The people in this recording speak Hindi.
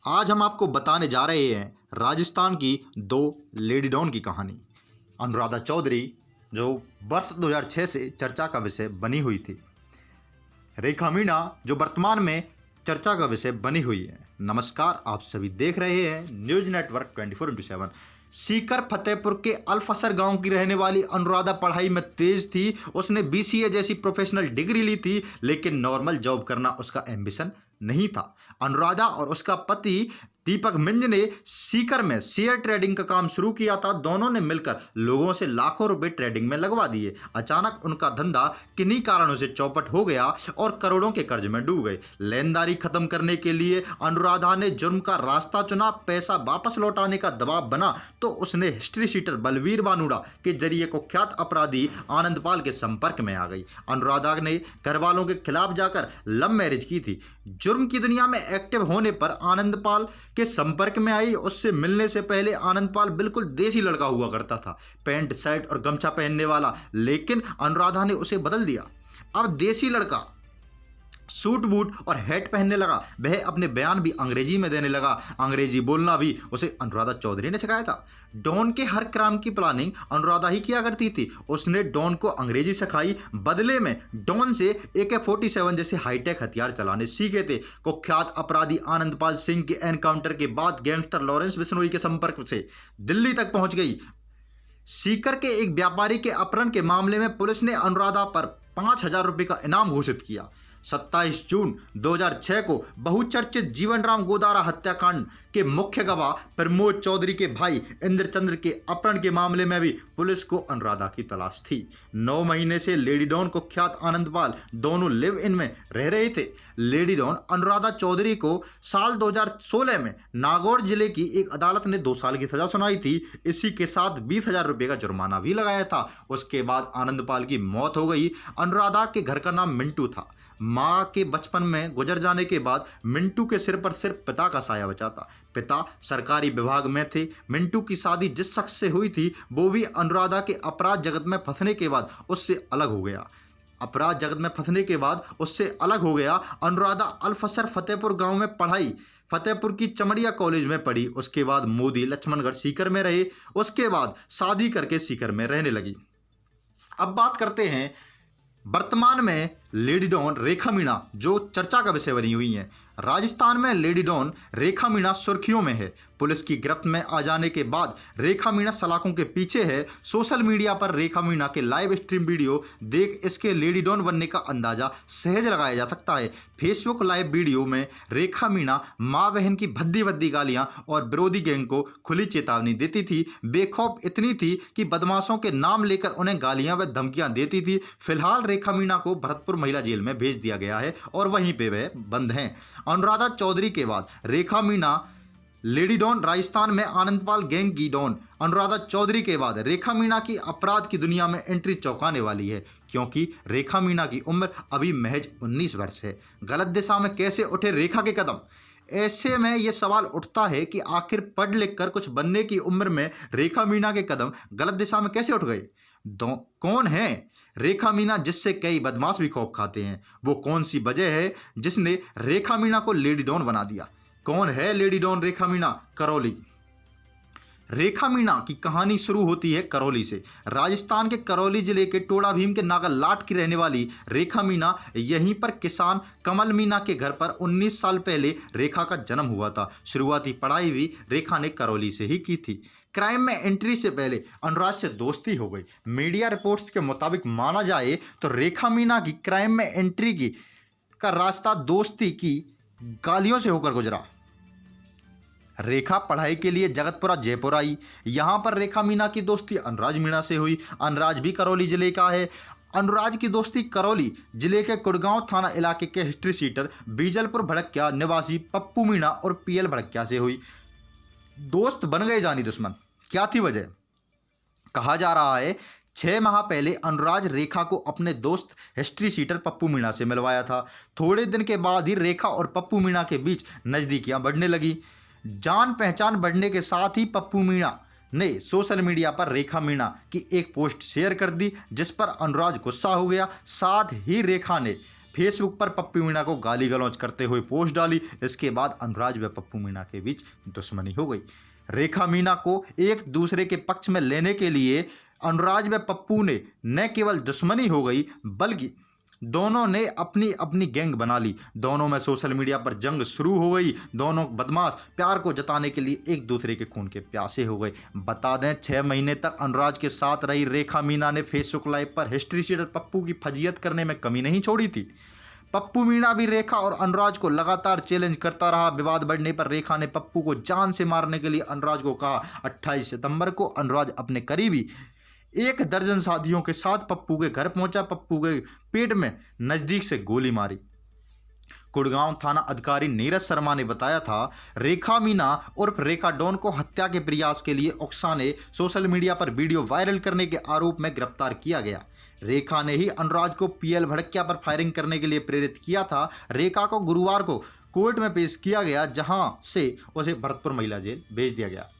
आज हम आपको बताने जा रहे हैं राजस्थान की दो लेडी डॉन की कहानी। अनुराधा चौधरी जो वर्ष 2006 से चर्चा का विषय बनी हुई थी, रेखा मीणा जो वर्तमान में चर्चा का विषय बनी हुई है। नमस्कार, आप सभी देख रहे हैं न्यूज नेटवर्क 24/7। सीकर फतेहपुर के अल्फसर गांव की रहने वाली अनुराधा पढ़ाई में तेज थी। उसने बीसीए जैसी प्रोफेशनल डिग्री ली थी, लेकिन नॉर्मल जॉब करना उसका एम्बिशन नहीं था। अनुराधा और उसका पति दीपक मिंज ने सीकर में शेयर ट्रेडिंग का काम शुरू किया था। दोनों ने मिलकर लोगों से लाखों रुपए ट्रेडिंग में लगवा दिए। अचानक उनका धंधा किन्हीं कारणों से चौपट हो गया और करोड़ों के कर्ज में डूब गए। लेनदारी खत्म करने के लिए अनुराधा ने जुर्म का रास्ता चुना। पैसा वापस लौटाने का दबाव बना तो उसने हिस्ट्री शीटर बलवीर बानुड़ा के जरिए कुख्यात अपराधी आनंदपाल के संपर्क में आ गई। अनुराधा ने घर वालों के खिलाफ जाकर लव मैरिज की थी। जुर्म की दुनिया में एक्टिव होने पर आनंदपाल के संपर्क में आई। उससे मिलने से पहले आनंदपाल बिल्कुल देसी लड़का हुआ करता था, पैंट शर्ट और गमछा पहनने वाला, लेकिन अनुराधा ने उसे बदल दिया। अब देसी लड़का सूट बूट और हैट पहनने लगा। वह अपने बयान भी अंग्रेजी में देने लगा। अंग्रेजी बोलना भी उसे अनुराधा चौधरी ने सिखाया था। डॉन के हर क्राइम की प्लानिंग अनुराधा ही किया करती थी। उसने डॉन को अंग्रेजी सिखाई, बदले में डॉन से AK-47 जैसे हाईटेक हथियार चलाने सीखे थे। कुख्यात अपराधी आनंदपाल सिंह के एनकाउंटर के बाद गैंगस्टर लॉरेंस बिश्नोई के संपर्क से दिल्ली तक पहुंच गई। सीकर के एक व्यापारी के अपहरण के मामले में पुलिस ने अनुराधा पर 5,000 रुपये का इनाम घोषित किया। 27 जून 2006 को बहुचर्चित जीवनराम गोदारा हत्याकांड के मुख्य गवाह प्रमोद चौधरी के भाई इंद्रचंद्र के अपहरण के मामले में भी पुलिस को अनुराधा की तलाश थी। 9 महीने से लेडी डॉन कुख्यात आनंदपाल दोनों लिव इन में रह रहे थे। लेडी डॉन अनुराधा चौधरी को साल 2016 में नागौर जिले की एक अदालत ने 2 साल की सजा सुनाई थी। इसी के साथ 20,000 रुपये का जुर्माना भी लगाया था। उसके बाद आनंदपाल की मौत हो गई। अनुराधा के घर का नाम मिंटू था। मां के बचपन में गुजर जाने के बाद मिंटू के सिर पर सिर्फ पिता का साया बचा था। पिता सरकारी विभाग में थे। मिंटू की शादी जिस शख्स से हुई थी वो भी अनुराधा के अपराध जगत में फंसने के बाद उससे अलग हो गया। अनुराधा अल्फसर फतेहपुर गांव में पढ़ाई फतेहपुर की चमड़िया कॉलेज में पढ़ी। उसके बाद मोदी लक्ष्मणगढ़ सीकर में रहे। उसके बाद शादी करके सीकर में रहने लगी। अब बात करते हैं वर्तमान में लेडी डॉन रेखा मीणा जो चर्चा का विषय बनी हुई है। राजस्थान में लेडी डॉन रेखा मीणा सुर्खियों में है। पुलिस की गिरफ्त में आ जाने के बाद रेखा मीणा सलाखों के पीछे है। सोशल मीडिया पर रेखा मीणा के लाइव स्ट्रीम वीडियो देख इसके लेडी डॉन बनने का अंदाजा सहज लगाया जा सकता है। फेसबुक लाइव वीडियो में रेखा मीणा माँ बहन की भद्दी भद्दी गालियां और विरोधी गैंग को खुली चेतावनी देती थी। बेखौफ इतनी थी कि बदमाशों के नाम लेकर उन्हें गालियां व धमकियां देती थी। फिलहाल रेखा मीणा को भरतपुर महिला जेल में भेज दिया गया है और वहीं पे वह बंद हैं। अनुराधा चौधरी के बाद रेखा मीणा लेडी डॉन, राजस्थान में आनंदपाल गैंग की डॉन अनुराधा चौधरी के बाद रेखा मीणा की अपराध की दुनिया में एंट्री चौंकाने वाली है, क्योंकि रेखा मीणा की उम्र अभी महज 19 वर्ष है। गलत दिशा में कैसे उठे रेखा के कदम? ऐसे में यह सवाल उठता है कि आखिर पढ़ लिख कर कुछ बनने की उम्र में रेखा मीणा के कदम गलत दिशा में कैसे उठ गए? कौन है रेखा मीणा जिससे कई बदमाश भी खौफ खाते हैं? वो कौन सी वजह है जिसने रेखा मीणा को लेडी डॉन बना दिया? कौन है लेडी डॉन रेखा मीणा? करौली। रेखा मीणा की कहानी शुरू होती है करौली से। राजस्थान के करौली जिले के टोड़ा भीम के नागालाट की रहने वाली रेखा मीणा यहीं पर किसान कमल मीणा के घर पर 19 साल पहले रेखा का जन्म हुआ था। शुरुआती पढ़ाई भी रेखा ने करौली से ही की थी। क्राइम में एंट्री से पहले अनुराधा से दोस्ती हो गई। मीडिया रिपोर्ट्स के मुताबिक माना जाए तो रेखा मीणा की क्राइम में एंट्री का रास्ता दोस्ती की गालियों से होकर गुजरा। रेखा पढ़ाई के लिए जगतपुरा जयपुर आई। यहां पर रेखा मीणा की दोस्ती अनुराज मीणा से हुई। अनुराज भी करौली जिले का है। अनुराज की दोस्ती करौली जिले के कुड़गांव थाना इलाके के हिस्ट्री शीटर बीजलपुर भड़किया निवासी पप्पू मीणा और PL भड़किया से हुई। दोस्त बन गए जानी दुश्मन। क्या थी वजह? कहा जा रहा है 6 माह पहले अनुराज रेखा को अपने दोस्त हिस्ट्री शीटर पप्पू मीणा से मिलवाया था। थोड़े दिन के बाद ही रेखा और पप्पू मीणा के बीच नज़दीकियां बढ़ने लगी। जान पहचान बढ़ने के साथ ही पप्पू मीणा ने सोशल मीडिया पर रेखा मीणा की एक पोस्ट शेयर कर दी, जिस पर अनुराज गुस्सा हो गया। साथ ही रेखा ने फेसबुक पर पप्पू मीणा को गाली गलौज करते हुए पोस्ट डाली। इसके बाद अनुराज व पप्पू मीणा के बीच दुश्मनी हो गई। रेखा मीणा को एक दूसरे के पक्ष में लेने के लिए अनुराज व पप्पू ने न केवल दुश्मनी हो गई बल्कि दोनों ने अपनी अपनी गैंग बना ली। दोनों में सोशल मीडिया पर जंग शुरू हो गई। दोनों बदमाश प्यार को जताने के लिए एक दूसरे के खून के प्यासे हो गए। बता दें 6 महीने तक अनुराज के साथ रही रेखा मीणा ने फेसबुक लाइव पर हिस्ट्री शीटर पप्पू की फजीयत करने में कमी नहीं छोड़ी थी। पप्पू मीणा भी रेखा और अनुराज को लगातार चैलेंज करता रहा। विवाद बढ़ने पर रेखा ने पप्पू को जान से मारने के लिए अनुराज को कहा। 28 सितंबर को अनुराज अपने करीबी 1 दर्जन साथियों के साथ पप्पू के घर पहुंचा। पप्पू के पेट में नजदीक से गोली मारी। गुड़गांव थाना अधिकारी नीरज शर्मा ने बताया था, रेखा मीणा उर्फ रेखा डॉन को हत्या के प्रयास के लिए उकसाने सोशल मीडिया पर वीडियो वायरल करने के आरोप में गिरफ्तार किया गया। रेखा ने ही अनुराज को पीएल भड़किया पर फायरिंग करने के लिए प्रेरित किया था। रेखा को गुरुवार को कोर्ट में पेश किया गया, जहां से उसे भरतपुर महिला जेल भेज दिया गया।